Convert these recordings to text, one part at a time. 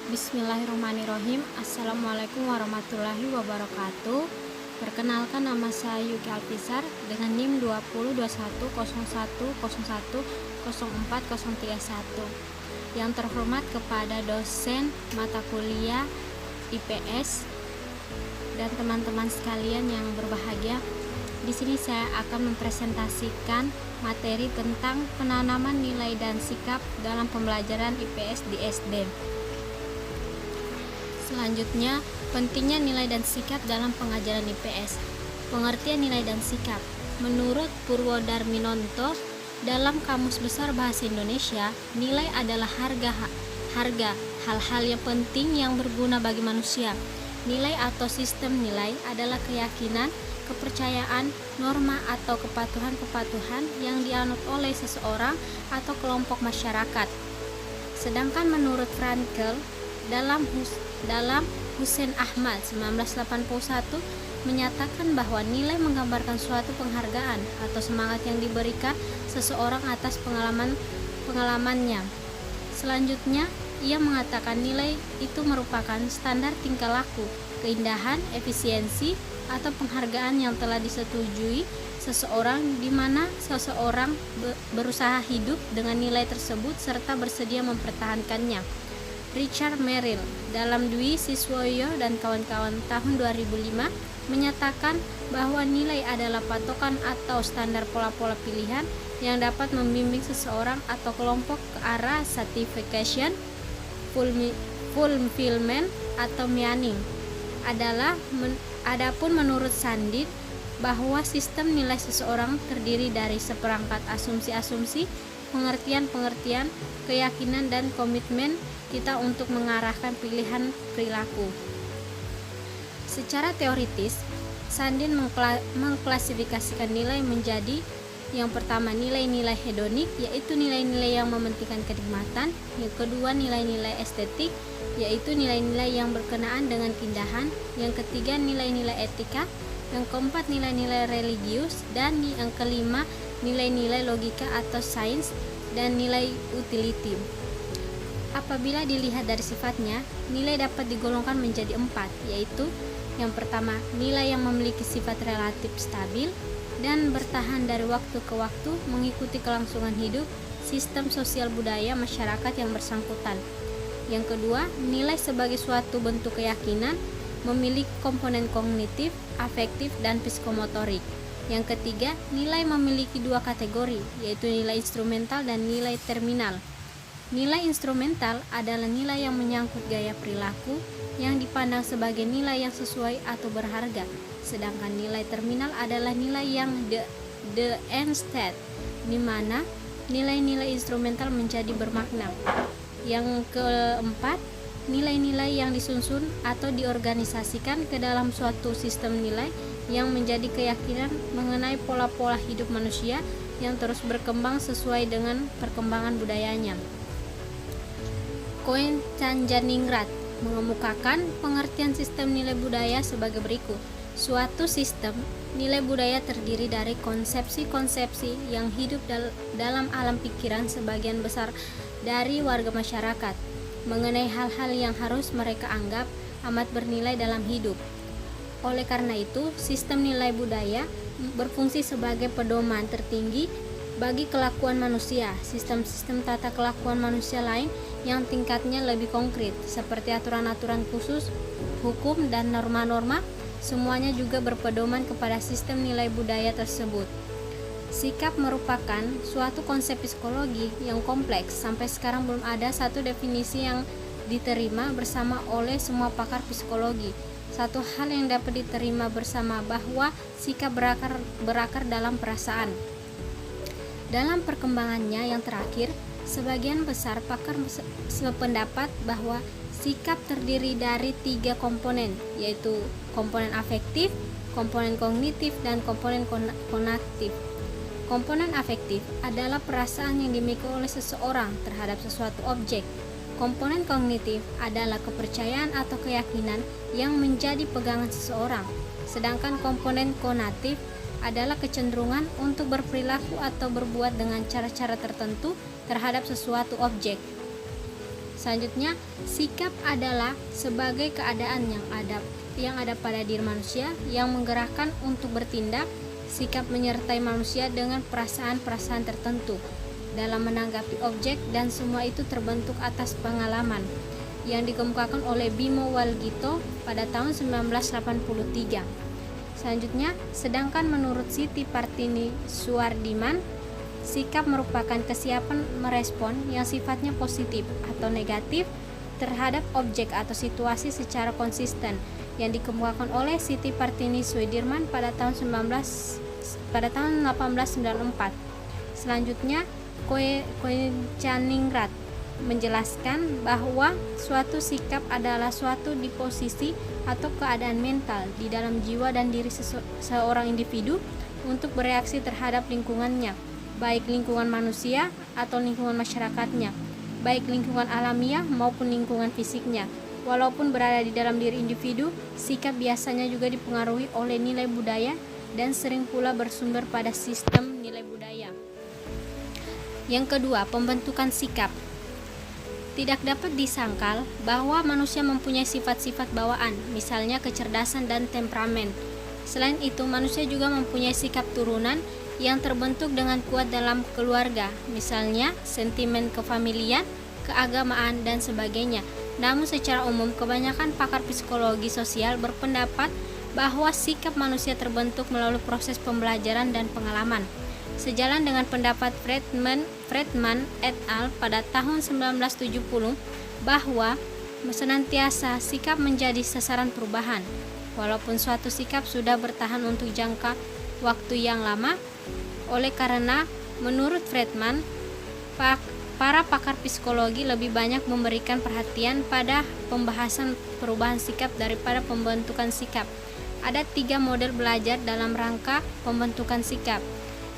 Bismillahirrahmanirrahim. Assalamualaikum warahmatullahi wabarakatuh. Perkenalkan, nama saya Yuki Alfisar dengan NIM 202101010431. Yang terhormat kepada dosen mata kuliah IPS dan teman-teman sekalian yang berbahagia. Di sini saya akan mempresentasikan materi tentang penanaman nilai dan sikap dalam pembelajaran IPS di SD. Selanjutnya, pentingnya nilai dan sikap dalam pengajaran IPS. Pengertian nilai dan sikap. Menurut Purwodarminonto, dalam Kamus Besar Bahasa Indonesia, nilai adalah harga hal-hal yang penting yang berguna bagi manusia. Nilai atau sistem nilai adalah keyakinan, kepercayaan, norma atau kepatuhan-kepatuhan yang dianut oleh seseorang atau kelompok masyarakat. Sedangkan menurut Frankel, dalam Hussein Ahmad 1981 menyatakan bahwa nilai menggambarkan suatu penghargaan atau semangat yang diberikan seseorang atas pengalamannya. Selanjutnya, ia mengatakan nilai itu merupakan standar tingkah laku, keindahan, efisiensi, atau penghargaan yang telah disetujui seseorang, di mana seseorang berusaha hidup dengan nilai tersebut serta bersedia mempertahankannya. Richard Merrill dalam Dwi Siswoyo dan kawan-kawan tahun 2005 menyatakan bahwa nilai adalah patokan atau standar pola-pola pilihan yang dapat membimbing seseorang atau kelompok ke arah satisfaction, fulfillment, atau meaning. Adapun menurut Sandin bahwa sistem nilai seseorang terdiri dari seperangkat asumsi-asumsi, pengertian-pengertian, keyakinan, dan komitmen kita untuk mengarahkan pilihan perilaku. Secara teoritis, Sandin mengklasifikasikan nilai menjadi yang pertama nilai-nilai hedonik, yaitu nilai-nilai yang mementingkan kenikmatan. Yang kedua nilai-nilai estetik, yaitu nilai-nilai yang berkenaan dengan keindahan. Yang ketiga nilai-nilai etika. Yang keempat nilai-nilai religius. Dan yang kelima nilai-nilai logika atau sains dan nilai utility. Apabila dilihat dari sifatnya, nilai dapat digolongkan menjadi 4, yaitu yang pertama, nilai yang memiliki sifat relatif stabil dan bertahan dari waktu ke waktu mengikuti kelangsungan hidup, sistem sosial budaya masyarakat yang bersangkutan. Yang kedua, nilai sebagai suatu bentuk keyakinan memiliki komponen kognitif, afektif, dan psikomotorik. Yang ketiga, nilai memiliki 2 kategori, yaitu nilai instrumental dan nilai terminal. Nilai instrumental adalah nilai yang menyangkut gaya perilaku yang dipandang sebagai nilai yang sesuai atau berharga, sedangkan nilai terminal adalah nilai yang the end state, di mana nilai-nilai instrumental menjadi bermakna. Yang keempat, nilai-nilai yang disusun atau diorganisasikan ke dalam suatu sistem nilai yang menjadi keyakinan mengenai pola-pola hidup manusia yang terus berkembang sesuai dengan perkembangan budayanya. Koen Canjaningrat mengemukakan pengertian sistem nilai budaya sebagai berikut. Suatu sistem nilai budaya terdiri dari konsepsi-konsepsi yang hidup dalam alam pikiran sebagian besar dari warga masyarakat mengenai hal-hal yang harus mereka anggap amat bernilai dalam hidup. Oleh karena itu, sistem nilai budaya berfungsi sebagai pedoman tertinggi bagi kelakuan manusia. Sistem-sistem tata kelakuan manusia lain yang tingkatnya lebih konkret, seperti aturan-aturan khusus, hukum, dan norma-norma, semuanya juga berpedoman kepada sistem nilai budaya tersebut. Sikap merupakan suatu konsep psikologi yang kompleks. Sampai sekarang belum ada satu definisi yang diterima bersama oleh semua pakar psikologi. Satu hal yang dapat diterima bersama bahwa sikap berakar dalam perasaan. Dalam perkembangannya yang terakhir, sebagian besar pakar sependapat bahwa sikap terdiri dari 3 komponen, yaitu komponen afektif, komponen kognitif, dan komponen konatif. Komponen afektif adalah perasaan yang dimiliki oleh seseorang terhadap sesuatu objek. Komponen kognitif adalah kepercayaan atau keyakinan yang menjadi pegangan seseorang. Sedangkan komponen konatif adalah kecenderungan untuk berperilaku atau berbuat dengan cara-cara tertentu terhadap sesuatu objek. Selanjutnya, sikap adalah sebagai keadaan yang ada pada diri manusia yang menggerakkan untuk bertindak. Sikap menyertai manusia dengan perasaan-perasaan tertentu dalam menanggapi objek, dan semua itu terbentuk atas pengalaman, yang dikemukakan oleh Bimo Walgito pada tahun 1983. Selanjutnya, sedangkan menurut Siti Partini Suwardiman, sikap merupakan kesiapan merespon yang sifatnya positif atau negatif terhadap objek atau situasi secara konsisten, yang dikemukakan oleh Siti Partini Suwardiman pada tahun 1894. Selanjutnya, Koechaningrat menjelaskan bahwa suatu sikap adalah suatu disposisi atau keadaan mental di dalam jiwa dan diri seorang individu untuk bereaksi terhadap lingkungannya, baik lingkungan manusia atau lingkungan masyarakatnya, baik lingkungan alamiah maupun lingkungan fisiknya. Walaupun berada di dalam diri individu, sikap biasanya juga dipengaruhi oleh nilai budaya dan sering pula bersumber pada sistem nilai budaya. Yang kedua, pembentukan sikap. Tidak dapat disangkal bahwa manusia mempunyai sifat-sifat bawaan, misalnya kecerdasan dan temperamen. Selain itu, manusia juga mempunyai sikap turunan yang terbentuk dengan kuat dalam keluarga, misalnya sentimen kefamilian, keagamaan, dan sebagainya. Namun secara umum, kebanyakan pakar psikologi sosial berpendapat bahwa sikap manusia terbentuk melalui proses pembelajaran dan pengalaman. Sejalan dengan pendapat Friedman et al. Pada tahun 1970 bahwa senantiasa sikap menjadi sasaran perubahan. Walaupun suatu sikap sudah bertahan untuk jangka waktu yang lama, oleh karena menurut Friedman, para pakar psikologi lebih banyak memberikan perhatian pada pembahasan perubahan sikap daripada pembentukan sikap. Ada 3 model belajar dalam rangka pembentukan sikap.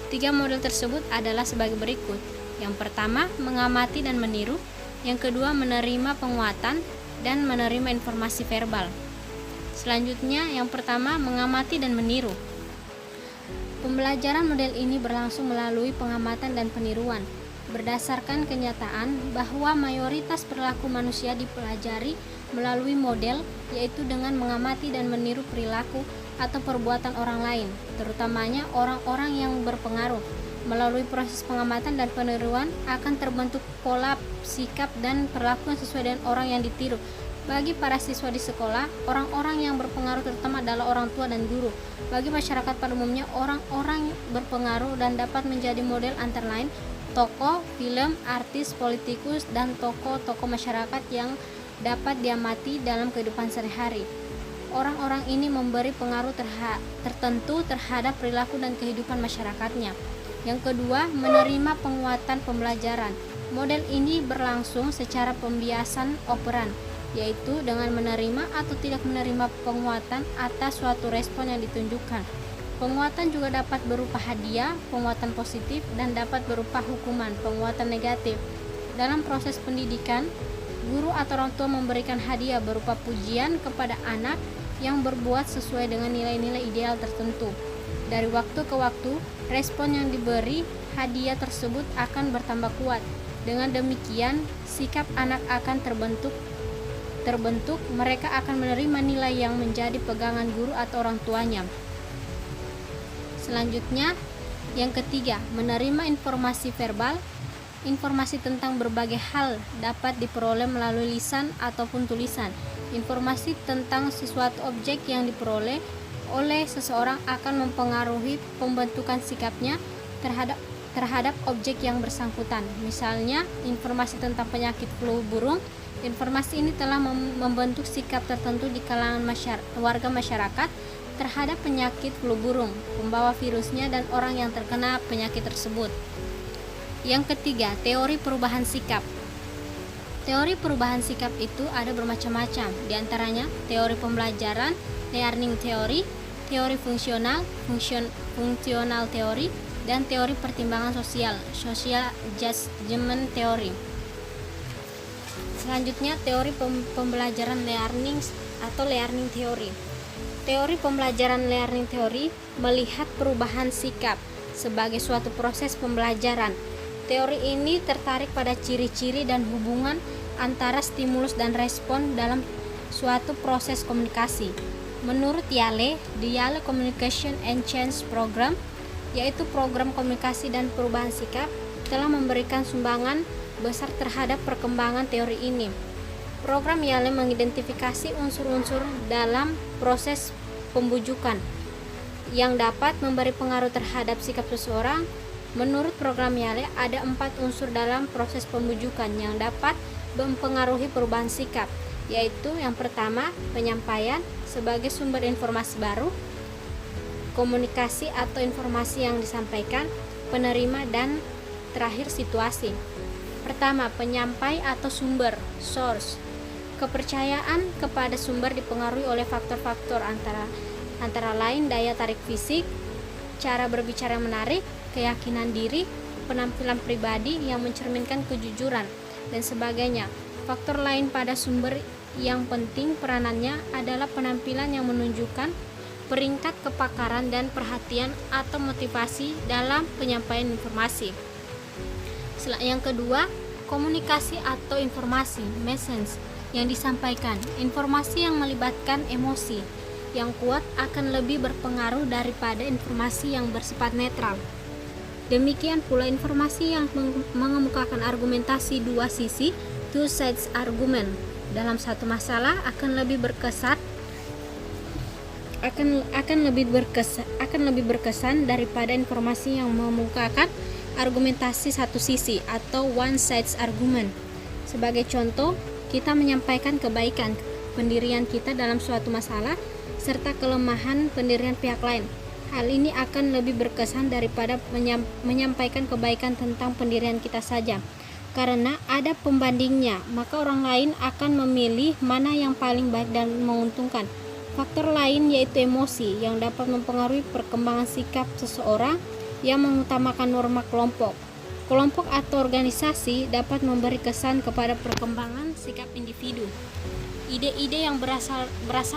3 model tersebut adalah sebagai berikut. Yang pertama, mengamati dan meniru. Yang kedua, menerima penguatan dan menerima informasi verbal. Selanjutnya, yang pertama, mengamati dan meniru. Pembelajaran model ini berlangsung melalui pengamatan dan peniruan. Berdasarkan kenyataan bahwa mayoritas perilaku manusia dipelajari melalui model, yaitu dengan mengamati dan meniru perilaku atau perbuatan orang lain, terutamanya orang-orang yang berpengaruh. Melalui proses pengamatan dan peniruan akan terbentuk pola sikap dan perilaku yang sesuai dengan orang yang ditiru. Bagi para siswa di sekolah, orang-orang yang berpengaruh terutama adalah orang tua dan guru. Bagi masyarakat pada umumnya, orang-orang berpengaruh dan dapat menjadi model antara lain tokoh, film, artis, politikus, dan tokoh-tokoh masyarakat yang dapat diamati dalam kehidupan sehari-hari. Orang-orang ini memberi pengaruh tertentu terhadap perilaku dan kehidupan masyarakatnya. Yang kedua, menerima penguatan pembelajaran. Model ini berlangsung secara pembiasan operan, yaitu dengan menerima atau tidak menerima penguatan atas suatu respon yang ditunjukkan. Penguatan juga dapat berupa hadiah, penguatan positif, dan dapat berupa hukuman, penguatan negatif. Dalam proses pendidikan, guru atau orang tua memberikan hadiah berupa pujian kepada anak yang berbuat sesuai dengan nilai-nilai ideal tertentu. Dari waktu ke waktu, respon yang diberi hadiah tersebut akan bertambah kuat. Dengan demikian, sikap anak akan terbentuk, mereka akan menerima nilai yang menjadi pegangan guru atau orang tuanya. Selanjutnya, yang ketiga, menerima informasi verbal. Informasi tentang berbagai hal dapat diperoleh melalui lisan ataupun tulisan. Informasi tentang sesuatu objek yang diperoleh oleh seseorang akan mempengaruhi pembentukan sikapnya terhadap objek yang bersangkutan. Misalnya, informasi tentang penyakit flu burung. Informasi ini telah membentuk sikap tertentu di kalangan warga masyarakat terhadap penyakit flu burung, pembawa virusnya, dan orang yang terkena penyakit tersebut. Yang ketiga, teori perubahan sikap. Teori perubahan sikap itu ada bermacam-macam, diantaranya teori pembelajaran, learning theory, teori fungsional, functional theory, dan teori pertimbangan sosial, social judgment theory. Selanjutnya, teori pembelajaran learning atau learning theory. Teori pembelajaran learning theory melihat perubahan sikap sebagai suatu proses pembelajaran. Teori ini tertarik pada ciri-ciri dan hubungan antara stimulus dan respon dalam suatu proses komunikasi. Menurut Yale, the Yale Communication and Change Program, yaitu program komunikasi dan perubahan sikap, telah memberikan sumbangan besar terhadap perkembangan teori ini. Program Yale mengidentifikasi unsur-unsur dalam proses pembujukan yang dapat memberi pengaruh terhadap sikap seseorang. Menurut program Yale, ada 4 unsur dalam proses pembujukan yang dapat mempengaruhi perubahan sikap, yaitu yang pertama, penyampaian sebagai sumber informasi baru, komunikasi atau informasi yang disampaikan, penerima, dan terakhir situasi. Pertama, penyampai atau sumber, source. Kepercayaan kepada sumber dipengaruhi oleh faktor-faktor antara lain daya tarik fisik, cara berbicara yang menarik, keyakinan diri, penampilan pribadi yang mencerminkan kejujuran, dan sebagainya. Faktor lain pada sumber yang penting peranannya adalah penampilan yang menunjukkan peringkat kepakaran dan perhatian atau motivasi dalam penyampaian informasi. Yang kedua, komunikasi atau informasi, message, yang disampaikan. Informasi yang melibatkan emosi yang kuat akan lebih berpengaruh daripada informasi yang bersifat netral. Demikian pula informasi yang mengemukakan argumentasi dua sisi, two sides argument, dalam satu masalah akan lebih berkesan daripada informasi yang mengemukakan argumentasi satu sisi atau one sides argument. Sebagai contoh, kita menyampaikan kebaikan pendirian kita dalam suatu masalah serta kelemahan pendirian pihak lain. Hal ini akan lebih berkesan daripada menyampaikan kebaikan tentang pendirian kita saja. Karena ada pembandingnya, maka orang lain akan memilih mana yang paling baik dan menguntungkan. Faktor lain yaitu emosi yang dapat mempengaruhi perkembangan sikap seseorang yang mengutamakan norma kelompok. Kelompok atau organisasi dapat memberi kesan kepada perkembangan sikap individu. Ide-ide yang berasal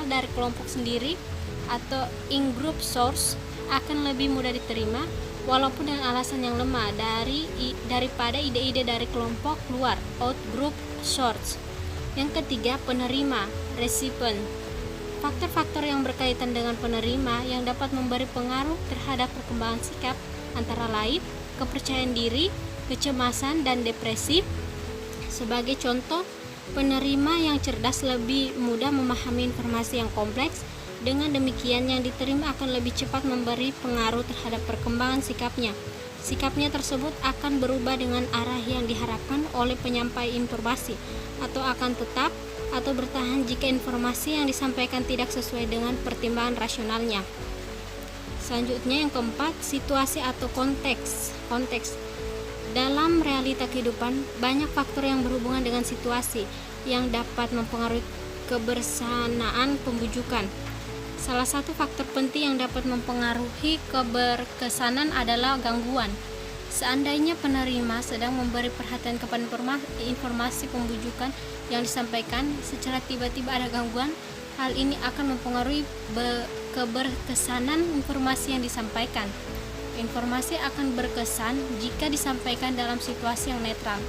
dari kelompok sendiri atau in-group source akan lebih mudah diterima walaupun dengan alasan yang lemah daripada ide-ide dari kelompok luar, out-group source. Yang ketiga, penerima, recipient. Faktor-faktor yang berkaitan dengan penerima yang dapat memberi pengaruh terhadap perkembangan sikap antara lain kepercayaan diri, kecemasan, dan depresi. Sebagai contoh, penerima yang cerdas lebih mudah memahami informasi yang kompleks. Dengan demikian, yang diterima akan lebih cepat memberi pengaruh terhadap perkembangan sikapnya. Sikapnya tersebut akan berubah dengan arah yang diharapkan oleh penyampai informasi, atau akan tetap atau bertahan jika informasi yang disampaikan tidak sesuai dengan pertimbangan rasionalnya. Selanjutnya, yang keempat, situasi atau konteks. Dalam realita kehidupan, banyak faktor yang berhubungan dengan situasi yang dapat mempengaruhi kebersamaan pembujukan. Salah satu faktor penting yang dapat mempengaruhi keberkesanan adalah gangguan. Seandainya penerima sedang memberi perhatian kepada informasi pembujukan yang disampaikan, secara tiba-tiba ada gangguan, hal ini akan mempengaruhi keberkesanan informasi yang disampaikan. Informasi akan berkesan jika disampaikan dalam situasi yang netral.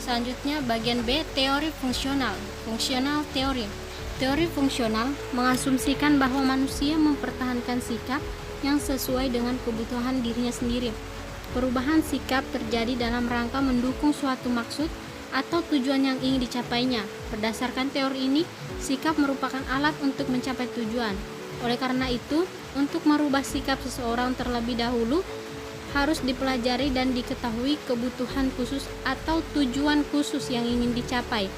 Selanjutnya, bagian B, teori fungsional. Functional theory. Teori fungsional mengasumsikan bahwa manusia mempertahankan sikap yang sesuai dengan kebutuhan dirinya sendiri. Perubahan sikap terjadi dalam rangka mendukung suatu maksud atau tujuan yang ingin dicapainya. Berdasarkan teori ini, sikap merupakan alat untuk mencapai tujuan. Oleh karena itu, untuk merubah sikap seseorang terlebih dahulu harus dipelajari dan diketahui kebutuhan khusus atau tujuan khusus yang ingin dicapai.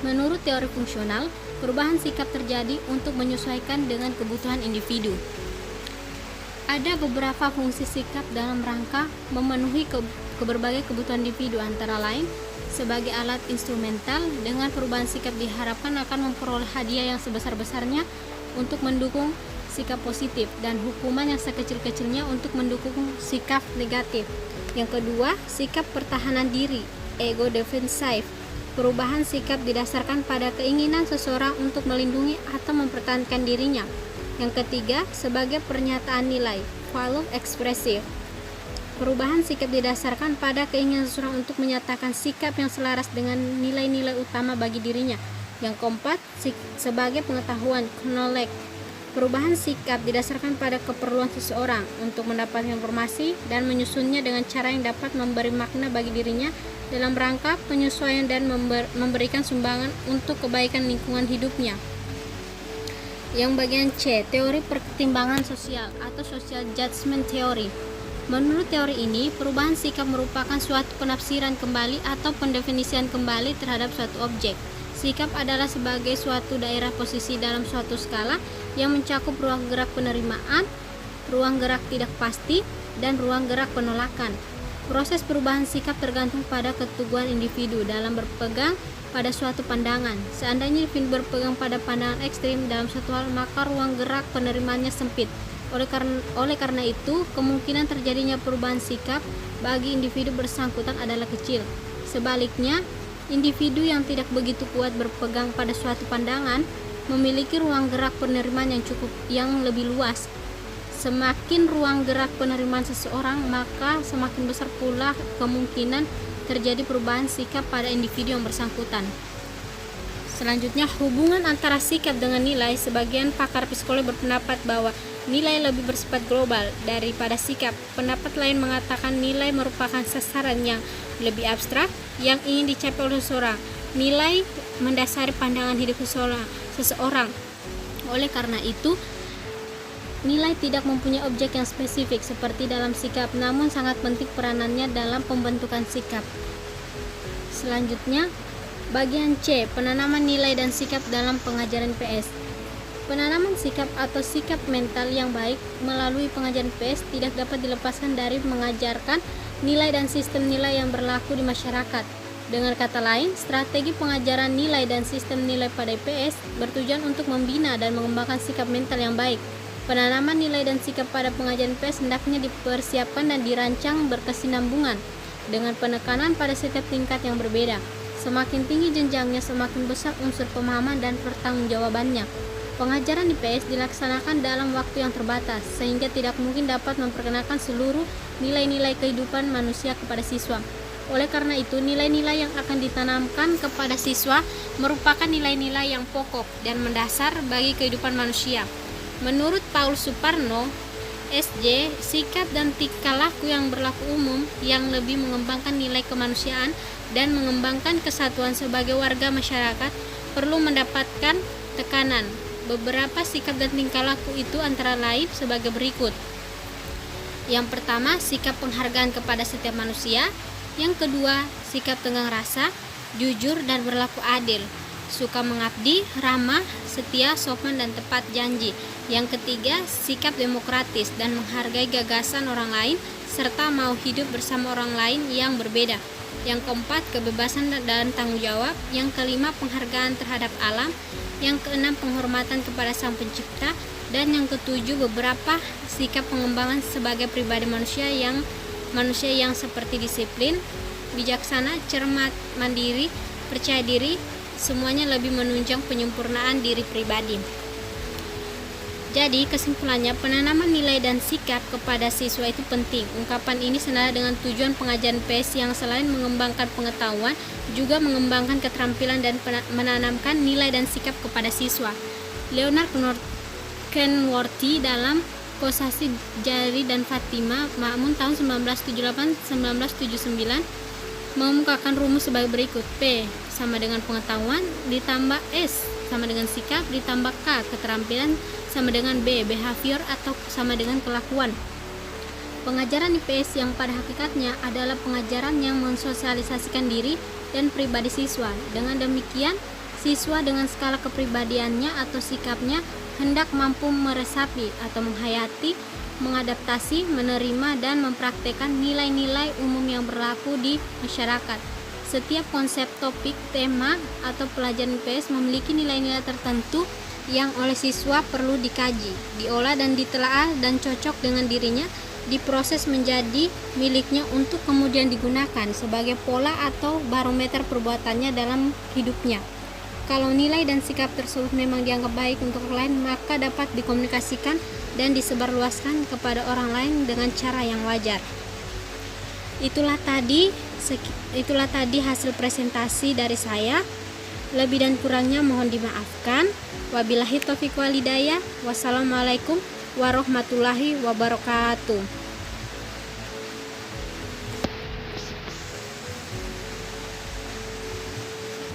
Menurut teori fungsional, perubahan sikap terjadi untuk menyesuaikan dengan kebutuhan individu. Ada beberapa fungsi sikap dalam rangka memenuhi berbagai kebutuhan individu, antara lain sebagai alat instrumental. Dengan perubahan sikap diharapkan akan memperoleh hadiah yang sebesar-besarnya untuk mendukung sikap positif dan hukuman yang sekecil-kecilnya untuk mendukung sikap negatif. Yang kedua, sikap pertahanan diri, ego defensive. Perubahan sikap didasarkan pada keinginan seseorang untuk melindungi atau mempertahankan dirinya. Yang ketiga, sebagai pernyataan nilai, value expressive. Perubahan sikap didasarkan pada keinginan seseorang untuk menyatakan sikap yang selaras dengan nilai-nilai utama bagi dirinya. Yang keempat, sebagai pengetahuan, knowledge. Perubahan sikap didasarkan pada keperluan seseorang untuk mendapatkan informasi dan menyusunnya dengan cara yang dapat memberi makna bagi dirinya dalam rangka penyesuaian dan memberikan sumbangan untuk kebaikan lingkungan hidupnya. Yang bagian C, teori pertimbangan sosial atau social judgment theory. Menurut teori ini, perubahan sikap merupakan suatu penafsiran kembali atau pendefinisian kembali terhadap suatu objek. Sikap adalah sebagai suatu daerah posisi dalam suatu skala yang mencakup ruang gerak penerimaan, ruang gerak tidak pasti, dan ruang gerak penolakan. Proses perubahan sikap tergantung pada keteguhan individu dalam berpegang pada suatu pandangan. Seandainya individu berpegang pada pandangan ekstrim dalam suatu hal, maka ruang gerak penerimaannya sempit. Oleh karena itu, kemungkinan terjadinya perubahan sikap bagi individu bersangkutan adalah kecil. Sebaliknya, individu yang tidak begitu kuat berpegang pada suatu pandangan memiliki ruang gerak penerimaan yang lebih luas. Semakin ruang gerak penerimaan seseorang, maka semakin besar pula kemungkinan terjadi perubahan sikap pada individu yang bersangkutan. Selanjutnya, hubungan antara sikap dengan nilai. Sebagian pakar psikologi berpendapat bahwa nilai lebih bersifat global daripada sikap. Pendapat lain mengatakan nilai merupakan sasaran yang lebih abstrak yang ingin dicapai oleh seseorang. Nilai mendasari pandangan hidup seseorang. Oleh karena itu, nilai tidak mempunyai objek yang spesifik seperti dalam sikap, namun sangat penting peranannya dalam pembentukan sikap. Selanjutnya, bagian C, penanaman nilai dan sikap dalam pengajaran PS. Penanaman sikap atau sikap mental yang baik melalui pengajaran PS tidak dapat dilepaskan dari mengajarkan nilai dan sistem nilai yang berlaku di masyarakat. Dengan kata lain, strategi pengajaran nilai dan sistem nilai pada IPS bertujuan untuk membina dan mengembangkan sikap mental yang baik. Penanaman nilai dan sikap pada pengajaran IPS hendaknya dipersiapkan dan dirancang berkesinambungan dengan penekanan pada setiap tingkat yang berbeda. Semakin tinggi jenjangnya, semakin besar unsur pemahaman dan pertanggungjawabannya. Pengajaran IPS dilaksanakan dalam waktu yang terbatas, sehingga tidak mungkin dapat memperkenalkan seluruh nilai-nilai kehidupan manusia kepada siswa. Oleh karena itu, nilai-nilai yang akan ditanamkan kepada siswa merupakan nilai-nilai yang pokok dan mendasar bagi kehidupan manusia. Menurut Paul Suparno, SJ, sikap dan tingkah laku yang berlaku umum yang lebih mengembangkan nilai kemanusiaan dan mengembangkan kesatuan sebagai warga masyarakat perlu mendapatkan tekanan. Beberapa sikap dan tingkah laku itu antara lain sebagai berikut. Yang pertama, sikap penghargaan kepada setiap manusia. Yang kedua, sikap tenggang rasa, jujur dan berlaku adil, suka mengabdi, ramah, setia, sopan dan tepat janji. Yang ketiga, sikap demokratis dan menghargai gagasan orang lain serta mau hidup bersama orang lain yang berbeda. Yang keempat, kebebasan dan tanggung jawab. Yang kelima, penghargaan terhadap alam. Yang keenam, penghormatan kepada Sang Pencipta. Dan yang ketujuh, beberapa sikap pengembangan sebagai pribadi manusia yang seperti disiplin, bijaksana, cermat, mandiri, percaya diri, semuanya lebih menunjang penyempurnaan diri pribadi. Jadi, kesimpulannya, penanaman nilai dan sikap kepada siswa itu penting. Ungkapan ini senada dengan tujuan pengajaran PS yang selain mengembangkan pengetahuan, juga mengembangkan keterampilan dan menanamkan nilai dan sikap kepada siswa. Leonard Kenworthy dalam Kosasi Jari dan Fatima Ma'mun tahun 1978-1979 mengemukakan rumus sebagai berikut. P sama dengan pengetahuan ditambah S sama dengan sikap ditambah K keterampilan sama dengan B behavior atau sama dengan kelakuan. Pengajaran IPS yang pada hakikatnya adalah pengajaran yang mensosialisasikan diri dan pribadi siswa. Dengan demikian, siswa dengan skala kepribadiannya atau sikapnya hendak mampu meresapi atau menghayati, mengadaptasi, menerima, dan mempraktekkan nilai-nilai umum yang berlaku di masyarakat. Setiap konsep, topik, tema, atau pelajaran IPS memiliki nilai-nilai tertentu yang oleh siswa perlu dikaji, diolah dan ditelaah dan cocok dengan dirinya, diproses menjadi miliknya untuk kemudian digunakan sebagai pola atau barometer perbuatannya dalam hidupnya. Kalau nilai dan sikap tersebut memang dianggap baik untuk orang lain, maka dapat dikomunikasikan dan disebarluaskan kepada orang lain dengan cara yang wajar. Itulah tadi hasil presentasi dari saya. Lebih dan kurangnya mohon dimaafkan. Wabillahi taufiq walhidayah. Wassalamualaikum warahmatullahi wabarakatuh.